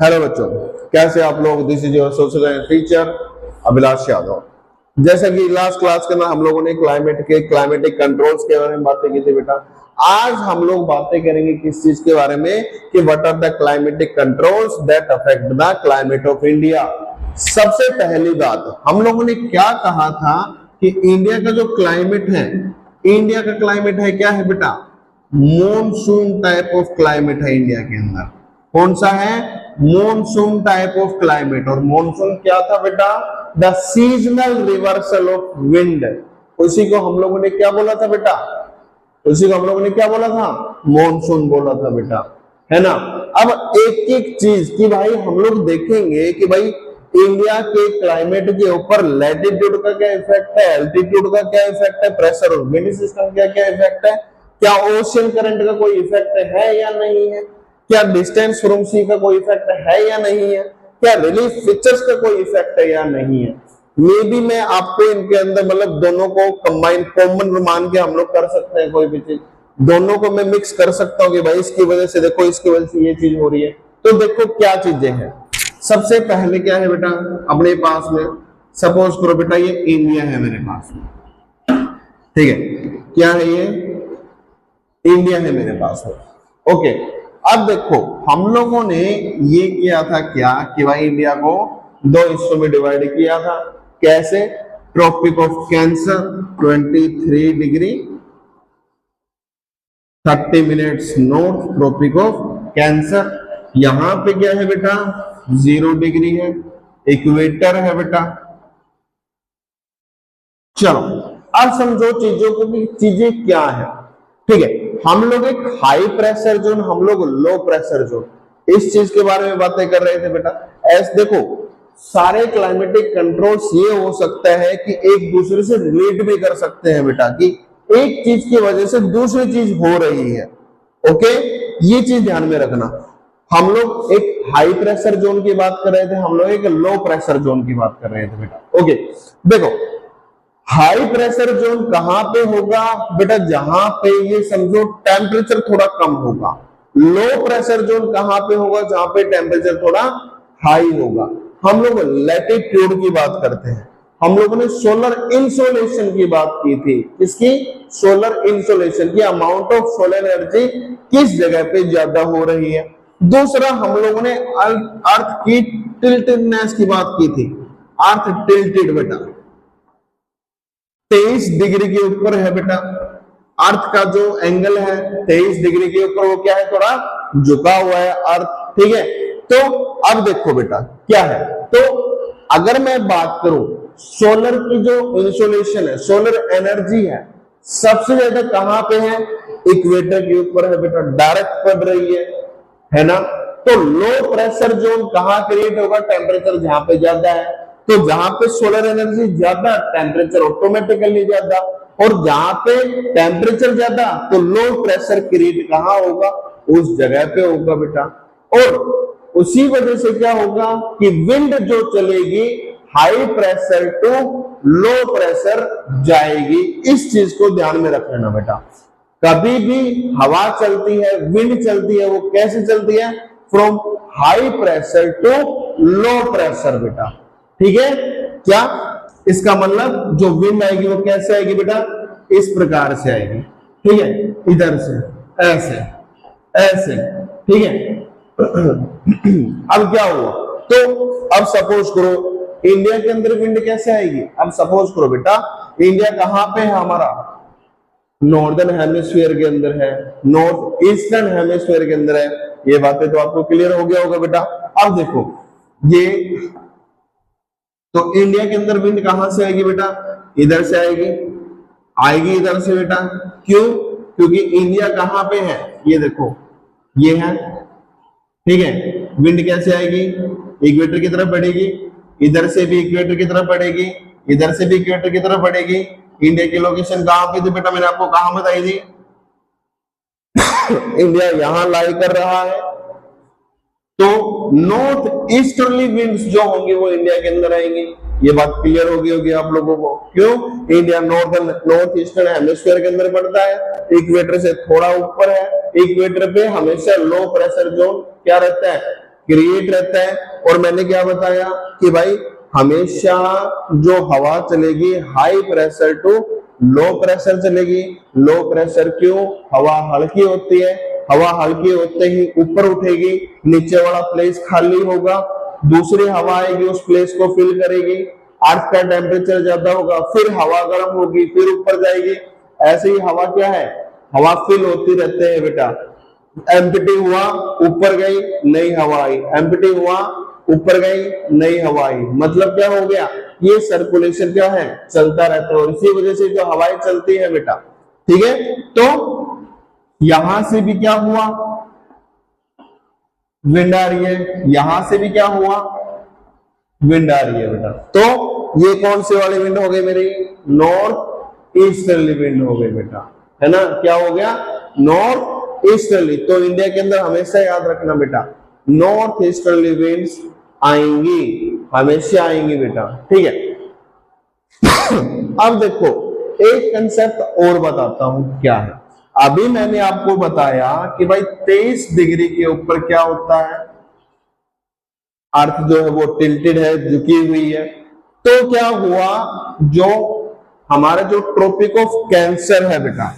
Hello बच्चों, कैसे आप लोग। This is your social teacher Abhilash Yadav. जैसा कि लास्ट क्लास के अंदर हम लोगों ने क्लाइमेटिक कंट्रोल्स के बारे में बातें की थी बेटा। आज हम लोग बातें करेंगे किस चीज के बारे में कि what are the climatic controls that affect the climate of India. सबसे पहली बात हम लोगों ने क्या कहा था कि इंडिया का जो क्लाइमेट है, इंडिया का क्लाइमेट है क्या है बेटा, मॉनसून टाइप ऑफ क्लाइमेट है इंडिया के अंदर। कौन सा है? Monsoon type of climate. और मॉनसून क्या था बेटा? The seasonal reversal of wind. उसी को हम लोगों ने क्या बोला था बेटा? उसी को हम लोगों ने क्या बोला था? मॉनसून बोला था बेटा, है ना। अब एक एक चीज की भाई हम लोग देखेंगे कि भाई इंडिया के क्लाइमेट के ऊपर लैटिट्यूड का क्या इफेक्ट है, एल्टीट्यूड का क्या इफेक्ट है, प्रेशर और विंड सिस्टम का क्या इफेक्ट है, क्या ओशियन करंट का कोई इफेक्ट है या नहीं है, क्या डिस्टेंस फ्रॉम सी का कोई इफेक्ट है या नहीं है, क्या रिलीफ फीचर्स का कोई इफेक्ट है या नहीं है। ये भी मैं आपको इनके अंदर मतलब दोनों को कंबाइन कॉमन मान के हम लोग कर सकते हैं। कोई भी चीज दोनों को मैं मिक्स कर सकता हूँ कि भाई इसकी वजह से देखो, इसकी वजह से ये चीज हो रही है। तो देखो क्या चीजें हैं। सबसे पहले क्या है बेटा अपने पास में, सपोज करो बेटा ये इंडिया है मेरे पास में, ठीक है। क्या है ये? इंडिया है मेरे पास में, ओके। अब देखो हम लोगों ने ये किया था क्या कि भाई इंडिया को दो हिस्सों में डिवाइड किया था। कैसे? Tropic of Cancer 23 degree 30 minutes north, Tropic of Cancer. यहां पे क्या है बेटा? 0 डिग्री है, इक्वेटर है बेटा। चलो अब समझो चीजों को कि चीजें क्या है, ठीक है। हम लोग एक हाई प्रेशर जोन, हम लोग लो प्रेशर जोन, इस चीज के बारे में बातें कर रहे थे बेटा। ऐसे देखो सारे क्लाइमेटिक कंट्रोल्स ये हो सकता है कि एक दूसरे से रिलेट भी कर सकते हैं बेटा, कि एक चीज की वजह से दूसरी चीज हो रही है। ओके, ये चीज ध्यान में रखना। हम लोग एक हाई प्रेशर जोन की बात कर रहे थे, हम लोग एक लो प्रेशर जोन की बात कर रहे थे बेटा। ओके देखो हाई प्रेशर जोन कहां पे होगा बेटा? जहां पे ये समझो टेम्परेचर थोड़ा कम होगा। लो प्रेशर जोन कहां पे होगा? जहां पे टेम्परेचर थोड़ा हाई होगा। हम लोग लैटिट्यूड की बात करते हैं। हम लोगों ने सोलर इंसोलेशन की बात की थी। किसकी? सोलर इंसोलेशन की, अमाउंट ऑफ सोलर एनर्जी किस जगह पे ज्यादा हो रही है। दूसरा हम लोगों ने अर्थ की टिल्टेडनेस की बात की थी। अर्थ टिल्टेड बेटा 23 डिग्री के ऊपर है बेटा। अर्थ का जो एंगल है 23 डिग्री के ऊपर, वो क्या है? थोड़ा झुका हुआ है अर्थ, ठीक है। तो अब देखो बेटा क्या है, तो अगर मैं बात करूं सोलर की जो इंसोलेशन है, सोलर एनर्जी है, सबसे ज्यादा कहां पे है? इक्वेटर के ऊपर है बेटा, डायरेक्ट पड़ रही है ना। तो लो प्रेशर जोन कहां क्रिएट होगा? टेम्परेचर जहां पे ज्यादा है। तो जहां पे सोलर एनर्जी ज्यादा, टेम्परेचर ऑटोमेटिकली ज्यादा, और जहां पे टेम्परेचर ज्यादा तो लो प्रेशर क्रिएट कहां होगा? उस जगह पे होगा बेटा। और उसी वजह से क्या होगा कि विंड जो चलेगी high pressure to low pressure जाएगी। इस चीज को ध्यान में रख लेना बेटा। कभी भी हवा चलती है, विंड चलती है, वो कैसे चलती है? From high pressure to low pressure बेटा, ठीक है। क्या इसका मतलब जो विंड आएगी वो कैसे आएगी बेटा? इस प्रकार से आएगी, ठीक है। इधर से ऐसे ऐसे, ठीक है। अब क्या हुआ? तो अब सपोज करो इंडिया के अंदर विंड कैसे आएगी? अब सपोज करो बेटा इंडिया कहां पे है हमारा? नॉर्दर्न हेमिस्फीयर के अंदर है, नॉर्थ ईस्टर्न हेमिस्फीयर के अंदर है। ये बातें तो आपको क्लियर हो गया होगा बेटा। अब देखो ये तो इंडिया के अंदर विंड कहां से आएगी बेटा? इधर से आएगी, आएगी इधर से बेटा। क्यों? क्योंकि इंडिया कहां पे है? ये देखो ये है, ठीक है। विंड कैसे आएगी? इक्वेटर की तरफ बढ़ेगी, इधर से भी इक्वेटर की तरफ बढ़ेगी, इधर से भी इक्वेटर की तरफ बढ़ेगी। इंडिया की लोकेशन कहां पे थी बेटा? मैंने आपको कहां बताई थी? इंडिया यहां लाई कर रहा है। तो नॉर्थ ईस्टर्ली विंड्स जो होंगे वो इंडिया के अंदर आएंगे। ये बात क्लियर होगी आप लोगों को। क्यों? इंडिया नॉर्थ ईस्टर्न हेमिस्फीयर के अंदर पड़ता है, इक्वेटर से थोड़ा ऊपर है। इक्वेटर पे हमेशा लो प्रेशर जोन क्या रहता है? क्रिएट रहता है। और मैंने क्या बताया कि भाई हमेशा जो हवा चलेगी high pressure to low pressure चलेगी। लो प्रेशर क्यों? हवा हल्की होती है, हवा हल्की होते ही ऊपर उठेगी, नीचे वाला प्लेस खाली होगा, दूसरी हवा आएगी उस प्लेस को फिल करेगी, अर्थ का टेम्परेचर ज्यादा होगा, फिर हवा गर्म होगी, फिर ऊपर जाएगी। ऐसे ही हवा क्या है, हवा फिल होती रहते हैं बेटा। एम्प्टी हुआ ऊपर गई नई हवा आई, एम्प्टी हुआ ऊपर गई नई हवा आई। मतलब क्या हो गया, ये सर्कुलेशन क्या है, चलता रहता है। और इसी वजह से जो हवाएं चलती है बेटा, ठीक है। तो यहां से भी क्या हुआ, विंड आ रही है, यहां से भी क्या हुआ, विंड आ रही है बेटा। तो ये कौन से वाली विंड हो गई मेरी, नॉर्थ ईस्टर्ली विंड हो गई बेटा, है ना। क्या हो गया, नॉर्थ ईस्टर्ली। तो इंडिया के अंदर हमेशा याद रखना बेटा, नॉर्थ ईस्टर्ली विंड्स आएंगी, हमेशा आएंगी बेटा, ठीक है। अब देखो एक कंसेप्ट और बताता हूं क्या है। अभी मैंने आपको बताया कि भाई 23 डिग्री के ऊपर क्या होता है, अर्थ जो है वो टिल्टेड है, झुकी हुई है। तो क्या हुआ, जो हमारा जो ट्रॉपिक ऑफ कैंसर है बेटा,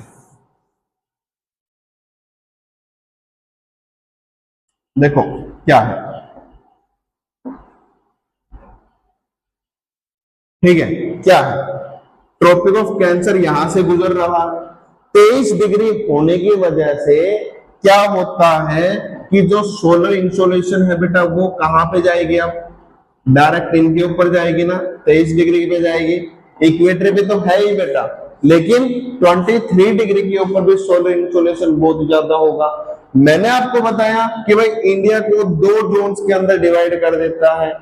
देखो क्या है, ठीक है, क्या है, ट्रॉपिक ऑफ कैंसर यहां से गुजर रहा है। 23 डिग्री होने की वजह से क्या होता है कि जो सोलर इंसोलेशन है बेटा वो कहां पे जाएगी, अब डायरेक्ट इनके ऊपर जाएगी ना, 23 डिग्री पे जाएगी। इक्वेटर पे तो है ही बेटा, लेकिन 23 डिग्री के ऊपर भी सोलर इंसोलेशन बहुत ज्यादा होगा। मैंने आपको बताया कि भाई इंडिया को 2 जोन्स के अंदर डिवाइड कर देता है,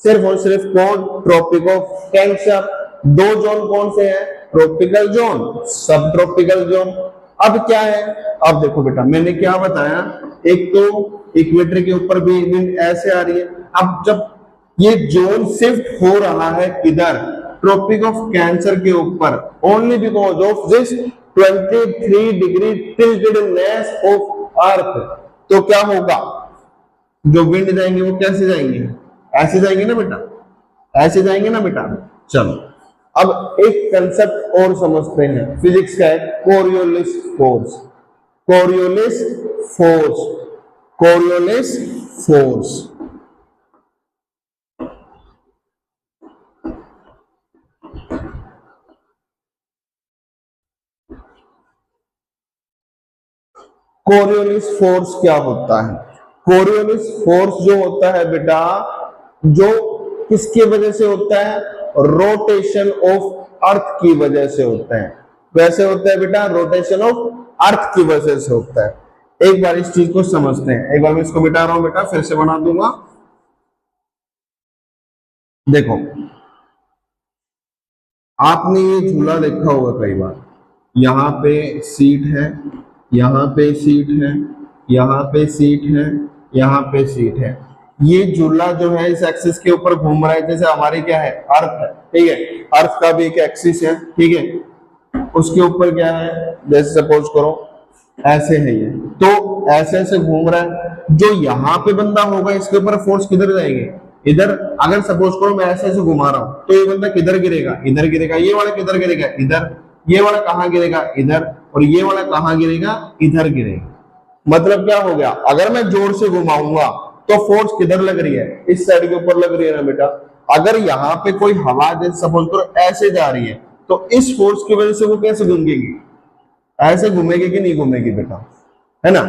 सिर्फ और सिर्फ कौन, ट्रॉपिक ऑफ कैंसर। 2 जोन कौन से हैं, ट्रॉपिकल जोन, सब ट्रॉपिकल जोन। अब क्या है, अब देखो बेटा मैंने क्या बताया, एक तो इक्वेटर के ऊपर भी विंड ऐसे आ रही है। अब जब ये जोन शिफ्ट हो रहा है किधर, ट्रॉपिक ऑफ कैंसर के ऊपर, only because of this 23 degree tiltedness of earth, तो क्या होगा, जो विंड जाएंगे वो कैसे जाएंगे, ऐसे जाएंगे ना बेटा, ऐसे जाएंगे ना बेटा। चलो अब एक कंसेप्ट और समझते हैं, फिजिक्स का है, Coriolis force. Coriolis force, Coriolis force. Coriolis force क्या होता है, कोरियोलिस फोर्स जो होता है बेटा, जो किसकी वजह से होता है, रोटेशन ऑफ अर्थ की वजह से होता है। वैसे होता है बेटा, रोटेशन ऑफ अर्थ की वजह से होता है। एक बार इस चीज को समझते हैं, एक बार मैं इसको मिटा रहा हूं बेटा, फिर से बना दूंगा। देखो आपने ये झूला देखा होगा कई बार, यहाँ पे सीट है, यहाँ पे सीट है, यहाँ पे सीट है, यहाँ पे सीट है। ये झूला जो है इस एक्सिस के ऊपर घूम रहा है, जैसे हमारी क्या है, अर्थ है, ठीक है, अर्थ का भी एक एक्सिस है, ठीक है। उसके ऊपर क्या है, जैसे सपोज करो ऐसे है ये, तो ऐसे ऐसे घूम रहा है। जो यहाँ पे बंदा होगा इसके ऊपर फोर्स किधर जाएगी, इधर। अगर सपोज करो मैं ऐसे ऐसे घुमा रहा हूं, तो ये बंदा किधर गिरेगा, इधर गिरेगा। ये वाला किधर गिरेगा, इधर। ये वाला कहाँ गिरेगा, इधर। और ये वाला कहाँ गिरेगा, इधर गिरेगा। मतलब क्या हो गया, अगर मैं जोर से घुमाऊंगा तो फोर्स किधर लग रही है, इस साइड के ऊपर लग रही है ना बेटा। अगर यहाँ पे कोई हवा जैसे सपोज करो ऐसे जा रही है, तो इस फोर्स की वजह से वो कैसे घूमेगी, ऐसे घूमेगी कि नहीं घूमेगी बेटा, है ना।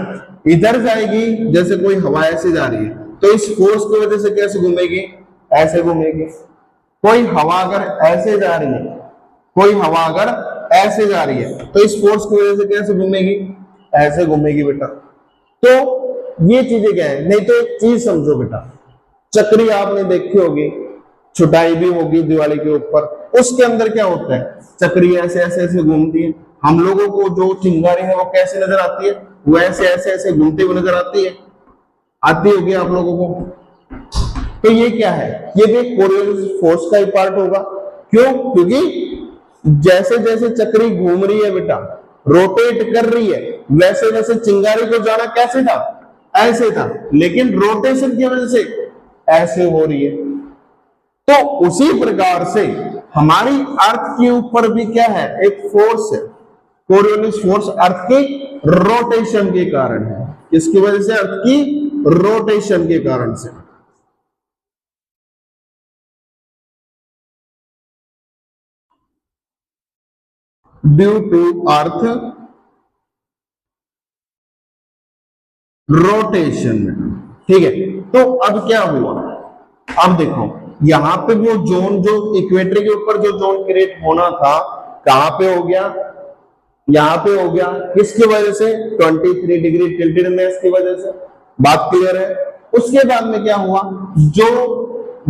इधर जाएगी, जैसे कोई हवा ऐसे जा रही है, तो इस फोर्स की वजह से कैसे घूमेगी, ऐसे घूमेगी। कोई हवा अगर ऐसे जा रही है, कोई हवा अगर ऐसे जा रही है, तो इस फोर्स की वजह से कैसे घूमेगी, ऐसे घूमेगी बेटा। तो ये चीजें क्या है, नहीं तो एक चीज समझो बेटा, चक्री आपने देखी होगी, छुटाई भी होगी दिवाली के ऊपर, उसके अंदर क्या होता है, चक्री ऐसे ऐसे ऐसे घूमती है। हम लोगों को जो चिंगारी है वो कैसे नजर आती है, वो ऐसे ऐसे ऐसे घूमते हुए नजर आती है, आती होगी आप लोगों को। तो ये क्या है, ये भी कोरियोलिस फोर्स का ही पार्ट होगा। क्यों, क्योंकि जैसे जैसे चक्री घूम रही है बेटा, रोटेट कर रही है, वैसे वैसे चिंगारी को जाना कैसे था, ऐसे था, लेकिन रोटेशन की वजह से ऐसे हो रही है। तो उसी प्रकार से हमारी अर्थ के ऊपर भी क्या है, एक फोर्स है, कोरियोलिस फोर्स अर्थ के रोटेशन के कारण है। किसकी वजह से? अर्थ की रोटेशन के कारण से। Due to Earth rotation. ठीक है, तो अब क्या हुआ, अब देखो यहां पे वो जोन जो इक्वेटर के ऊपर जो जोन क्रिएट होना था, कहां पे हो गया? यहां पे हो गया। किसकी वजह से? 23 डिग्री टिल्टेडनेस की वजह से। बात क्लियर है? उसके बाद में क्या हुआ, जो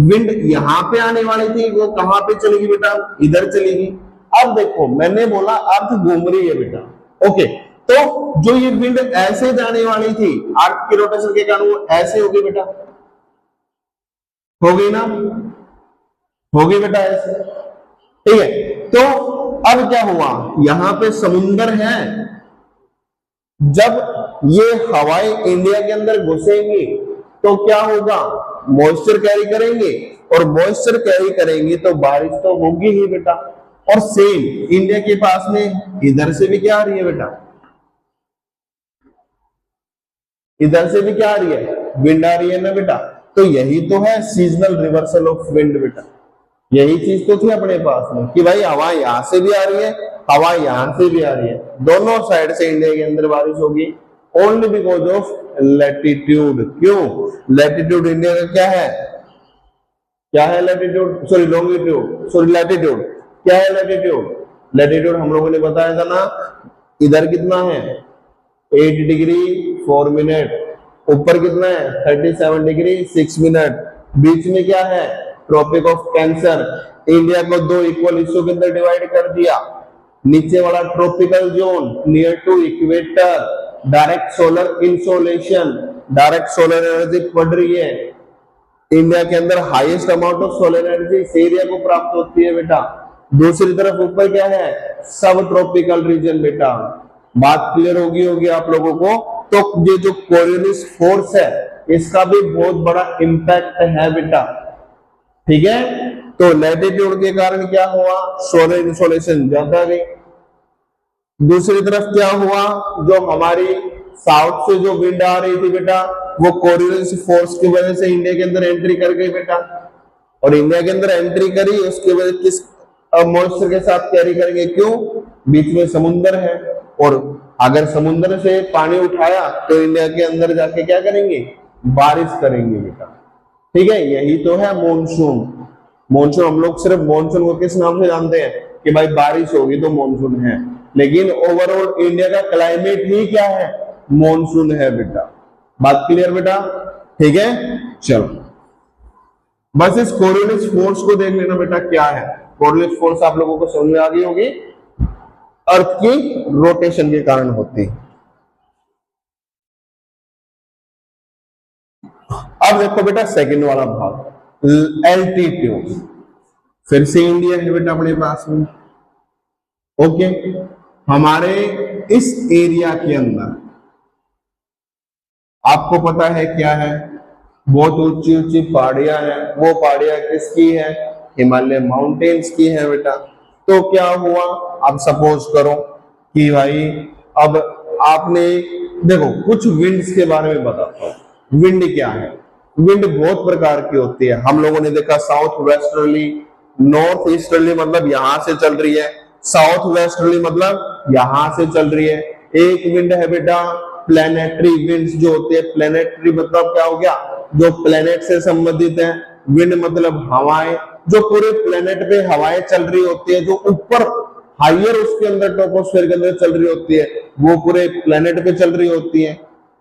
विंड यहां पे आने वाली थी वो कहां पे चलेगी बेटा? इधर चलेगी। अब देखो मैंने बोला अर्थ घूम रही है बेटा, ओके, तो जो ये विंड ऐसे जाने वाली थी अर्थ की रोटेशन के कारण वो ऐसे होगी बेटा, हो गई ना? हो गई बेटा ऐसे। ठीक है, तो अब क्या हुआ, यहां पे समुंदर है, जब ये हवाएं इंडिया के अंदर घुसेंगी तो क्या होगा? मॉइस्चर कैरी करेंगे, और मॉइस्चर कैरी करेंगे तो बारिश तो होगी ही बेटा। और सेम इंडिया के पास में इधर से भी क्या आ रही है बेटा? इधर से भी क्या आ रही है? विंड आ रही है ना बेटा। तो यही तो है सीजनल रिवर्सल ऑफ विंड बेटा। यही चीज तो थी अपने पास में कि भाई हवा यहां से भी आ रही है, हवा यहां से भी आ रही है, दोनों साइड से इंडिया के अंदर बारिश होगी, ओनली बिकॉज ऑफ लैटिट्यूड। क्यों? लैटिट्यूड इंडिया का क्या है? क्या है latitude? Sorry longitude, sorry latitude. क्या है लैटिट्यूड? लैटिट्यूड हम लोगों ने बताया था ना, इधर कितना है? 8 डिग्री 4 मिनट, ऊपर कितना है? 37 डिग्री 6 मिनट, बीच में क्या है? Tropic of cancer. इंडिया को दो इक्वल हिस्सों के अंदर डिवाइड कर दिया। नीचे वाला tropical zone near to equator, direct solar insolation, direct solar energy पड़ रही है। इंडिया के अंदर highest amount of solar energy इस एरिया को प्राप्त होती है बेटा। दूसरी तरफ ऊपर क्या है? सब ट्रॉपिकल रीजन बेटा। बात क्लियर होगी आप लोगों को। तो ये जो कोरियोलिस फोर्स है इसका भी बहुत बड़ा इंपैक्ट है बेटा। ठीक है, तो लैटिट्यूड के कारण क्या हुआ? सोलर इंसोलेशन ज्यादा गई। दूसरी तरफ क्या हुआ? जो हमारी साउथ से जो विंड आ रही थी बेटा, वो कोरियोलिस फोर्स की वजह से इंडिया के अंदर एंट्री कर गई बेटा। और इंडिया के अंदर एंट्री करी, उसके वजह किस मॉइस्चर के साथ कैरी करेंगे? क्यों? बीच में समुंदर है, और अगर समुंदर से पानी उठाया तो इंडिया के अंदर जाके क्या करेंगे? बारिश करेंगे बेटा। ठीक है, यही तो है मॉनसून। मॉनसून हम लोग सिर्फ मॉनसून को किस नाम से जानते हैं कि भाई बारिश होगी तो मॉनसून है, लेकिन ओवरऑल इंडिया का क्लाइमेट ही क्या है? मॉनसून है बेटा। बात क्लियर बेटा? ठीक है, चलो बस इस कोरियोलिस फोर्स को देख लेना बेटा क्या है। कोरियोलिस फोर्स आप लोगों को समझ में आ गई होगी, अर्थ की रोटेशन के कारण होती है। अब देखो बेटा सेकंड वाला भाग, एल्टीट्यूड। फिर से इंडिया है बेटा अपने पास में, ओके। हमारे इस एरिया के अंदर आपको पता है क्या है? बहुत ऊंची ऊंची पहाड़ियां हैं। वो पहाड़ियां किसकी है? हिमालय माउंटेन्स की है बेटा। तो क्या हुआ, अब सपोज करो कि भाई अब आपने देखो कुछ विंड्स के बारे में बताता हूं। विंड क्या है? विंड बहुत प्रकार की होती है। हम लोगों ने देखा साउथ वेस्टर्ली, नॉर्थ ईस्टर्ली मतलब यहां से चल रही है, साउथ वेस्टर्ली मतलब यहां से चल रही है। एक विंड है बेटा प्लैनेटरी विंड्स जो होते हैं। प्लैनेटरी मतलब क्या हो गया? जो प्लैनेट से संबंधित है। विंड मतलब हवाएं, जो पूरे प्लेनेट पे हवाएं चल रही होती है, जो ऊपर हाइयर उसके अंदर ट्रोपोस्फेयर के अंदर चल रही होती है, वो पूरे प्लेनेट पे चल रही होती है।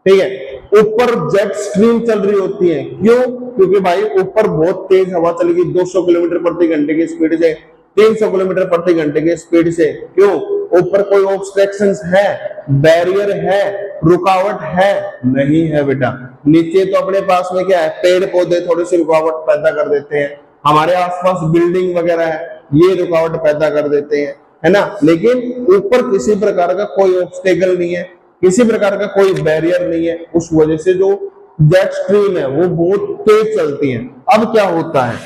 ठीक है, ऊपर जेट स्ट्रीम चल रही होती है। क्यों? क्योंकि भाई ऊपर बहुत तेज हवा चलेगी 200 किलोमीटर प्रति घंटे की स्पीड से, 300 किलोमीटर प्रति घंटे की स्पीड से। क्यों? ऊपर कोई ऑब्स्ट्रक्शंस है, बैरियर है, रुकावट है? नहीं है बेटा। नीचे तो अपने पास में क्या है? पेड़ पौधे थोड़ी सी रुकावट पैदा कर देते हैं, हमारे आसपास बिल्डिंग वगैरह है, ये रुकावट पैदा कर देते हैं, है ना। लेकिन ऊपर किसी प्रकार का कोई ऑब्स्टेकल नहीं है, किसी प्रकार का कोई बैरियर नहीं है, उस वजह से जो जेट स्ट्रीम है वो बहुत तेज चलती है। अब क्या होता है,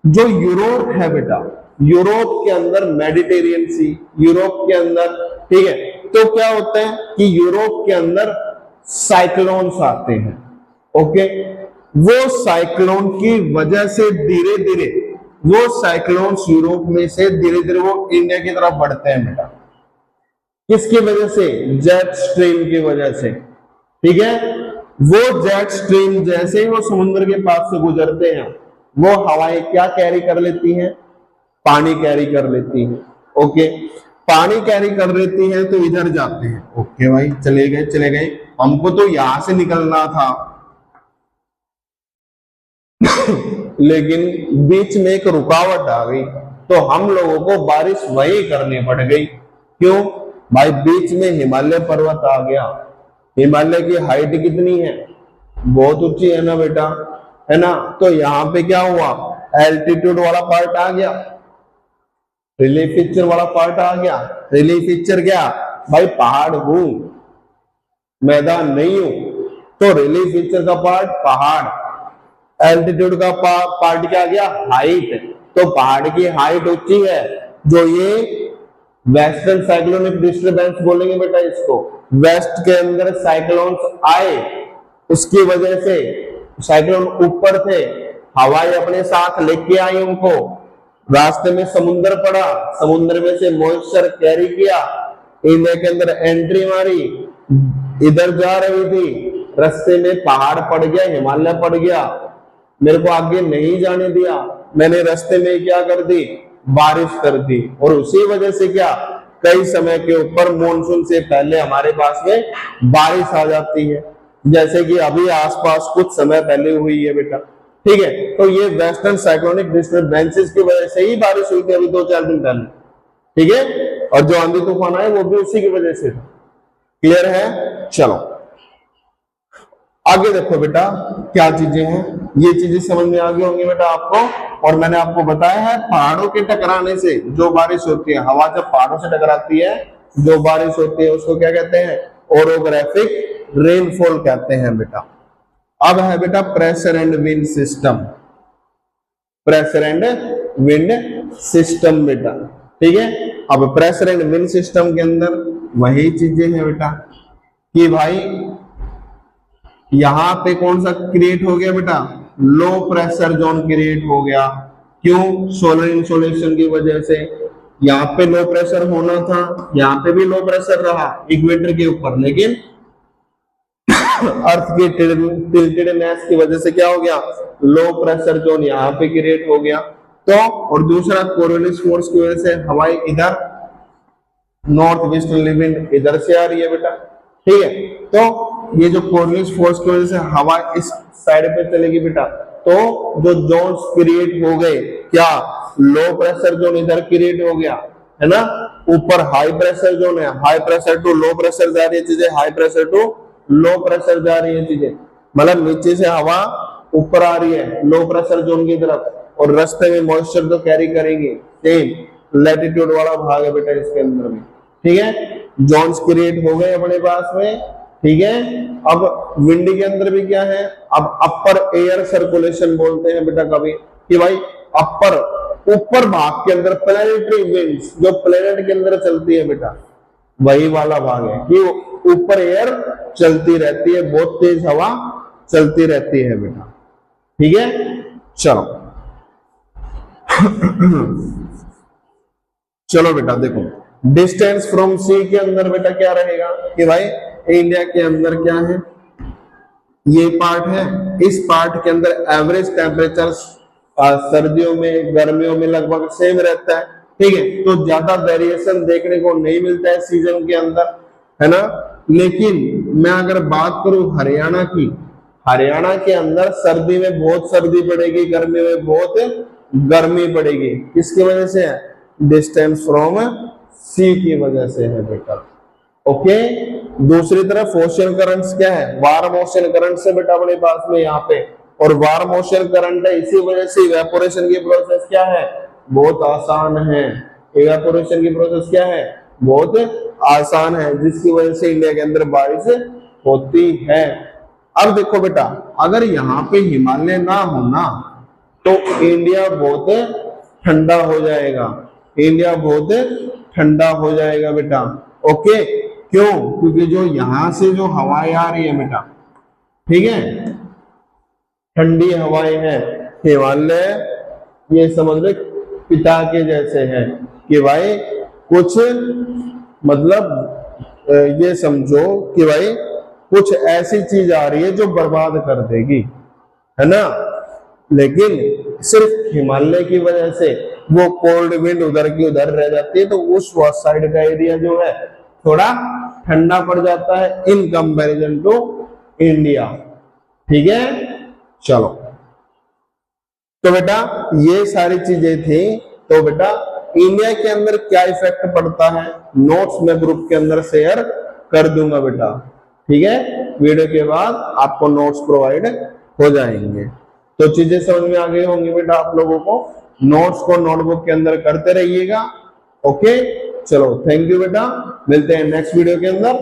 जो यूरोप है बेटा, यूरोप के अंदर मेडिटेरियन सी, यूरोप के अंदर, ठीक है, तो क्या होता है कि यूरोप के अंदर साइक्लोन्स आते हैं। ओके, वो साइक्लोन की वजह से धीरे धीरे वो साइक्लोन्स यूरोप में से धीरे धीरे वो इंडिया की तरफ बढ़ते हैं बेटा। किसकी वजह से? जेट स्ट्रीम की वजह से, ठीक है। वो जेट स्ट्रीम जैसे ही वो समुद्र के पास से गुजरते हैं, वो हवाएं क्या कैरी कर लेती हैं? पानी कैरी कर लेती हैं। ओके, पानी कैरी कर लेती हैं तो इधर जाते हैं। ओके भाई, चले गए चले गए, हमको तो यहां से निकलना था लेकिन बीच में एक रुकावट आ गई, तो हम लोगों को बारिश वही करनी पड़ गई। क्यों भाई? बीच में हिमालय पर्वत आ गया। हिमालय की हाइट कितनी है? बहुत ऊंची है ना बेटा, है ना। तो यहाँ पे क्या हुआ, एल्टीट्यूड वाला पार्ट आ गया, रिलीफ फीचर वाला पार्ट आ गया। रिलीफ फीचर क्या भाई? पहाड़ हूं, मैदान नहीं हूं, तो रिलीफ फीचर का पार्ट पहाड़, एल्टीट्यूड का पार्ट क्या गया? हाइट। तो पहाड़ की हाइट ऊंची है, जो ये वेस्टर्न साइक्लोनिक डिस्टर्बेंस बोलेंगे बेटा इसको। वेस्ट के अंदर साइक्लोन्स आए, उसकी वजह से साइक्लोन ऊपर थे, हवाएं अपने साथ लेके आई उनको, रास्ते में समुद्र पड़ा, समुद्र में से मॉइस्चर कैरी किया, इंडिया के अंदर एंट्री मारी, इधर जा रही थी, रास्ते में पहाड़ पड़ गया, हिमालय पड़ गया, मेरे को आगे नहीं जाने दिया, मैंने रास्ते में क्या कर दी? बारिश कर दी। और उसी वजह से क्या, कई समय के ऊपर मॉनसून से पहले हमारे पास में बारिश आ जाती है, जैसे कि अभी आसपास कुछ समय पहले हुई है बेटा, ठीक है। तो ये वेस्टर्न साइक्लोनिक डिस्टर्बेंसेस की वजह से ही बारिश हुई थी अभी 2-4 दिन पहले, ठीक है। और जो आंधी तूफान आए वो भी उसी की वजह से था। क्लियर है? चलो आगे देखो बेटा क्या चीजें हैं, ये चीजें समझ में आ गई होंगी बेटा आपको। और मैंने आपको बताया है पहाड़ों के टकराने से जो बारिश होती है, हवा जब पहाड़ों से टकराती है जो बारिश होती है उसको क्या कहते हैं? ओरोग्राफिक रेनफॉल कहते हैं बेटा। अब है बेटा pressure and wind system, pressure and wind system बेटा, ठीक है। अब प्रेशर एंड विंड सिस्टम के अंदर वही चीजें हैं बेटा कि भाई यहां पे कौन सा क्रिएट हो गया बेटा? लो प्रेशर जोन क्रिएट हो गया। क्यों? सोलर इंसोलेशन की वजह से। यहाँ पे लो प्रेशर होना था, यहाँ पे भी लो प्रेशर रहा इक्वेटर के ऊपर, लेकिन अर्थ की टिल्टेडनेस की वजह से क्या हो गया? लो प्रेशर जोन यहाँ पे क्रिएट हो गया। तो और दूसरा कोरोनिस फोर्स की वजह से हवाएं इधर नॉर्थ वेस्टर्ली विंड इधर से आ रही है बेटा, ठीक है। तो ये जो कोरोनिस फोर्स की वजह से हवा इस साइड पे चलेगी बेटा, तो जो जोन्स क्रिएट हो गए, क्या लो प्रेशर जोन इधर क्रिएट हो गया, है ना। ऊपर हाई प्रेशर जोन है, high pressure to low pressure जा रही है चीजें, high pressure to low pressure जा रही है चीजें, मतलब नीचे से हवा ऊपर आ रही है लो प्रेशर जोन की तरफ, और रास्ते में मॉइस्चर तो कैरी करेंगे, सेम लैटिट्यूड वाला भाग है बेटा इसके अंदर में, ठीक है। जोन्स क्रिएट हो गए अपने पास में, ठीक है। अब विंड के अंदर भी क्या है? अब अपर एयर सर्कुलेशन बोलते हैं बेटा कभी, कि भाई अपर ऊपर भाग के अंदर प्लैनेटरी विंड्स जो प्लैनेट के अंदर चलती है बेटा, वही वाला भाग है कि ऊपर एयर चलती रहती है, बहुत तेज हवा चलती रहती है बेटा, ठीक है। चलो चलो बेटा देखो, डिस्टेंस फ्रॉम सी के अंदर बेटा क्या रहेगा कि भाई इंडिया के अंदर क्या है, ये पार्ट है, इस पार्ट के अंदर एवरेज टेम्परेचर सर्दियों में गर्मियों में लगभग सेम रहता है, ठीक है। तो ज्यादा वेरिएशन देखने को नहीं मिलता है सीजन के अंदर, है ना। लेकिन मैं अगर बात करूं हरियाणा की, हरियाणा के अंदर सर्दी में बहुत सर्दी पड़ेगी, गर्मी में बहुत गर्मी पड़ेगी, किसकी वजह से है? डिस्टेंस फ्रॉम सी की वजह से है बेटा, ओके। दूसरी तरफ ओशियन करंट्स क्या है? वार्म ओशियन करंट से बेटा अपने पास में यहाँ पे, और वार्म ओशियन करंट है, इसी वजह से इवेपोरेशन की प्रोसेस क्या है? बहुत आसान है। इवेपोरेशन की प्रोसेस क्या है? बहुत आसान है, जिसकी वजह से इंडिया के अंदर बारिश होती है। अब देखो बेटा, अगर यहाँ पे हिमालय ना होना तो इंडिया बहुत ठंडा हो जाएगा, इंडिया बहुत ठंडा हो जाएगा बेटा। ओके, क्यों? क्योंकि जो यहां से जो हवाएं आ रही है बेटा, ठीक है, ठंडी हवाएं हैं, हिमालय ये समझ लो पिता के जैसे है कि भाई कुछ मतलब ये समझो कि भाई कुछ ऐसी चीज आ रही है जो बर्बाद कर देगी, है ना। लेकिन सिर्फ हिमालय की वजह से वो कोल्ड विंड उधर की उधर रह जाती है, तो उस साइड का एरिया जो है थोड़ा ठंडा पड़ जाता है इन कंपैरिजन टू इंडिया। ठीक है, चलो तो बेटा ये सारी चीजें थी। तो बेटा इंडिया के अंदर क्या इफेक्ट पड़ता है, नोट्स में ग्रुप के अंदर शेयर कर दूंगा बेटा। ठीक है, वीडियो के बाद आपको नोट्स प्रोवाइड हो जाएंगे। तो चीजें समझ में आ गई होंगी बेटा आप लोगों को। नोट्स को नोटबुक के अंदर करते रहिएगा। ओके, चलो थैंक यू बेटा, मिलते हैं नेक्स्ट वीडियो के अंदर।